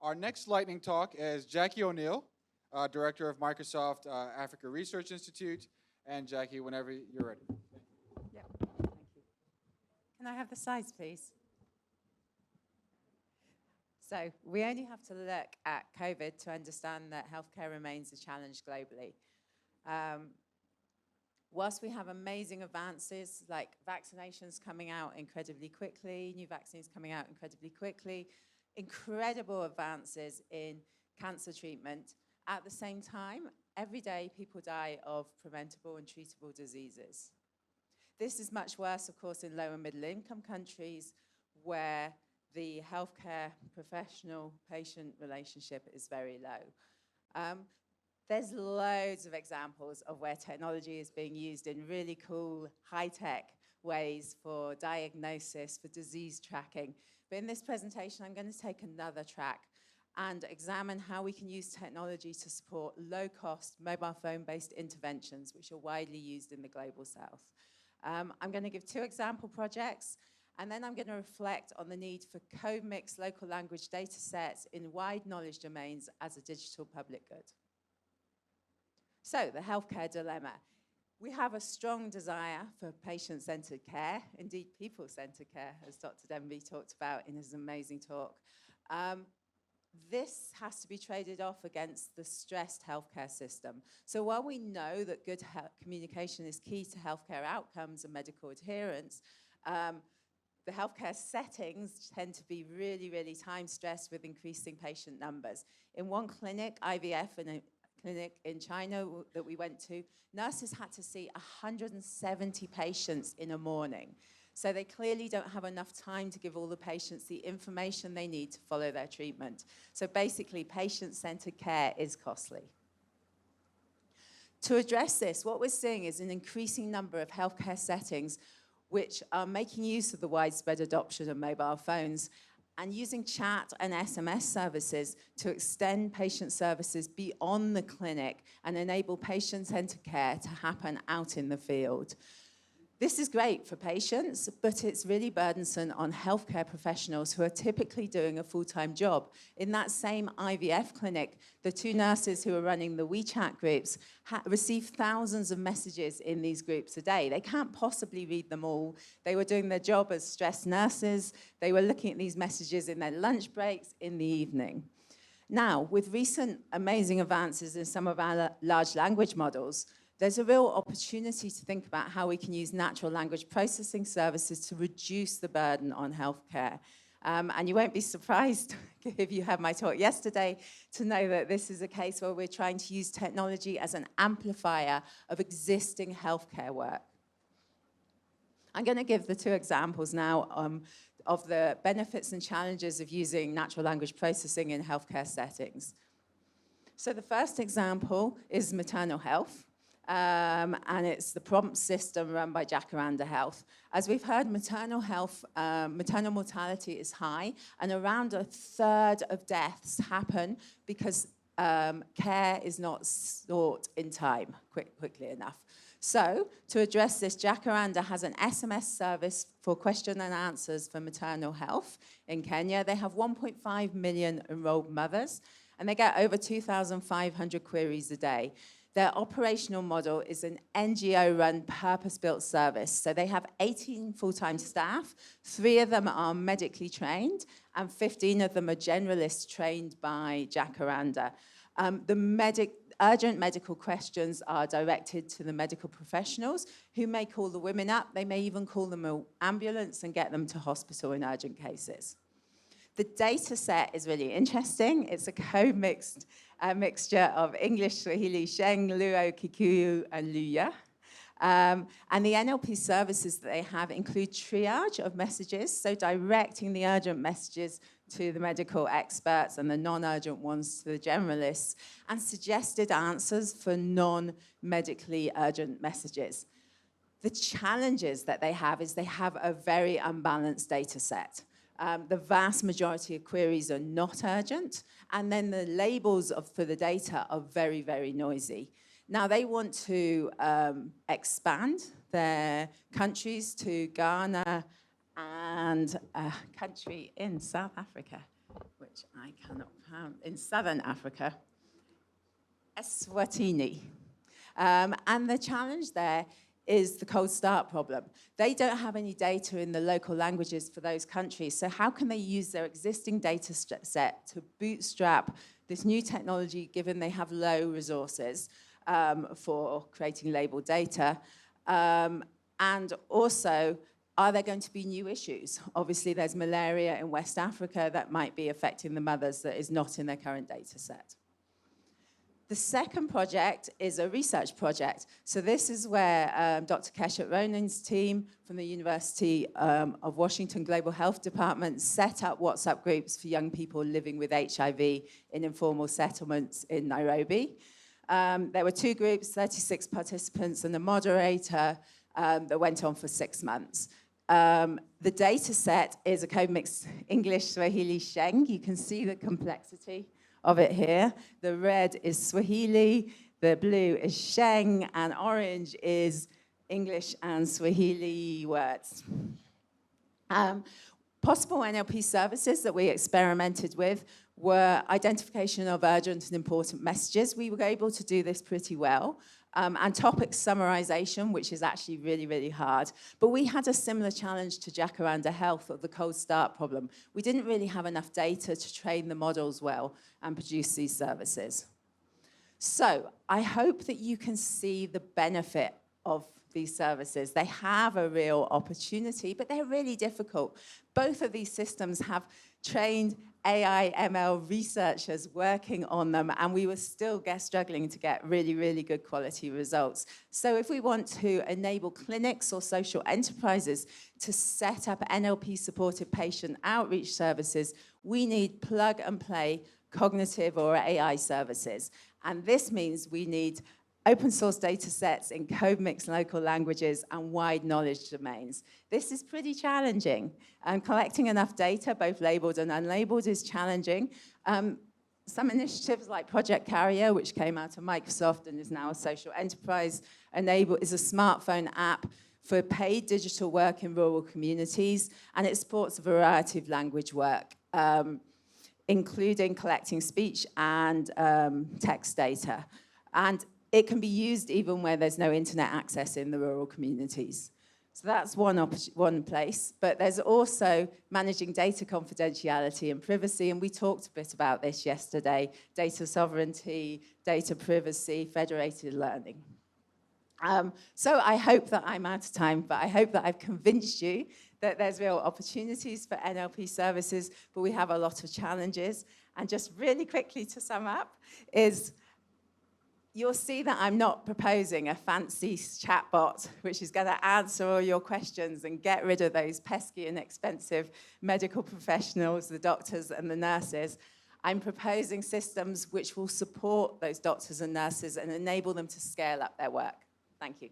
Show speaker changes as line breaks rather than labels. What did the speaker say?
Our next lightning talk is Jackie O'Neill, Director of Microsoft Africa Research Institute. And Jackie, whenever you're ready.
Yep, thank you. Can I have the slides, please? So we only have to look at COVID to understand that healthcare remains a challenge globally. Whilst we have amazing advances like vaccinations coming out incredibly quickly, new vaccines coming out incredibly quickly, incredible advances in cancer treatment, at the same time, every day people die of preventable and treatable diseases. This is much worse, of course, in low and middle income countries where the healthcare professional-patient relationship is very low. There's loads of examples of where technology is being used in really cool, high-tech ways for diagnosis, for disease tracking. But in this presentation, I'm going to take another track and examine how we can use technology to support low-cost mobile phone-based interventions, which are widely used in the global south. I'm going to give 2 example projects, and then I'm going to reflect on the need for co-mixed local language data sets in wide knowledge domains as a digital public good. So, the healthcare dilemma. We have a strong desire for patient-centered care, indeed people-centered care, as Dr. Denby talked about in his amazing talk. This has to be traded off against the stressed healthcare system. So while we know that good communication is key to healthcare outcomes and medical adherence, the healthcare settings tend to be really, really time-stressed with increasing patient numbers. In one clinic, IVF, in a clinic in China that we went to, nurses had to see 170 patients in a morning. So they clearly don't have enough time to give all the patients the information they need to follow their treatment. So basically, patient-centered care is costly. To address this, what we're seeing is an increasing number of healthcare settings which are making use of the widespread adoption of mobile phones and using chat and SMS services to extend patient services beyond the clinic and enable patient-centered care to happen out in the field. This is great for patients, but it's really burdensome on healthcare professionals who are typically doing a full-time job. In that same IVF clinic, the 2 nurses who are running the WeChat groups receive thousands of messages in these groups a day. They can't possibly read them all. They were doing their job as stressed nurses. They were looking at these messages in their lunch breaks in the evening. Now, with recent amazing advances in some of our large language models, there's a real opportunity to think about how we can use natural language processing services to reduce the burden on healthcare. And you won't be surprised, if you had my talk yesterday, to know that this is a case where we're trying to use technology as an amplifier of existing healthcare work. I'm going to give the 2 examples now of the benefits and challenges of using natural language processing in healthcare settings. So the first example is maternal health. And it's the prompt system run by Jacaranda Health. As we've heard, maternal mortality is high, and around 1/3 of deaths happen because care is not sought in time quickly enough. So, to address this, Jacaranda has an SMS service for question and answers for maternal health in Kenya. They have 1.5 million enrolled mothers, and they get over 2,500 queries a day. Their operational model is an NGO-run, purpose-built service. So they have 18 full-time staff, 3 of them are medically trained, and 15 of them are generalists trained by Jacaranda. Urgent medical questions are directed to the medical professionals who may call the women up. They may even call them an ambulance and get them to hospital in urgent cases. The data set is really interesting. It's a co-mixed mixture of English, Swahili, Sheng, Luo, Kikuyu, and Luya. And the NLP services that they have include triage of messages, so directing the urgent messages to the medical experts and the non-urgent ones to the generalists, and suggested answers for non-medically urgent messages. The challenges that they have is they have a very unbalanced data set. The vast majority of queries are not urgent, and then the labels for the data are very, very noisy. Now, they want to expand their countries to Ghana and a country in South Africa, which which I cannot pronounce, in southern Africa, Eswatini. And the challenge there is the cold start problem. They don't have any data in the local languages for those countries, so how can they use their existing data set to bootstrap this new technology, given they have low resources for creating labeled data? And also, are there going to be new issues? Obviously, there's malaria in West Africa that might be affecting the mothers that is not in their current data set. The second project is a research project. So this is where Dr. Keshet Ronen's team from the University of Washington Global Health Department set up WhatsApp groups for young people living with HIV in informal settlements in Nairobi. There were 2 groups, 36 participants and a moderator that went on for 6 months. The data set is a code mix English, Swahili, Sheng. You can see the complexity of it here. The red is Swahili, the blue is Sheng, and orange is English and Swahili words. Possible NLP services that we experimented with were identification of urgent and important messages. We were able to do this pretty well. And topic summarization, which is actually really, really hard. But we had a similar challenge to Jacaranda Health of the cold start problem. We didn't really have enough data to train the models well and produce these services. So I hope that you can see the benefit of these services. They have a real opportunity, but they're really difficult. Both of these systems have trained AI, ML researchers working on them, and we were still struggling to get really, really good quality results. So if we want to enable clinics or social enterprises to set up NLP-supported patient outreach services, we need plug-and-play cognitive or AI services. And this means we need open source data sets in code mix local languages and wide knowledge domains. This is pretty challenging. Collecting enough data, both labeled and unlabeled, is challenging. Some initiatives like Project Carrier, which came out of Microsoft and is now a social enterprise, is a smartphone app for paid digital work in rural communities, and it supports a variety of language work, including collecting speech and text data. And it can be used even where there's no internet access in the rural communities. So that's one place, but there's also managing data confidentiality and privacy, and we talked a bit about this yesterday: data sovereignty, data privacy, federated learning. So I hope that I'm out of time, but I hope that I've convinced you that there's real opportunities for NLP services, but we have a lot of challenges. And just really quickly to sum up is, you'll see that I'm not proposing a fancy chatbot which is going to answer all your questions and get rid of those pesky and expensive medical professionals, the doctors and the nurses. I'm proposing systems which will support those doctors and nurses and enable them to scale up their work. Thank you.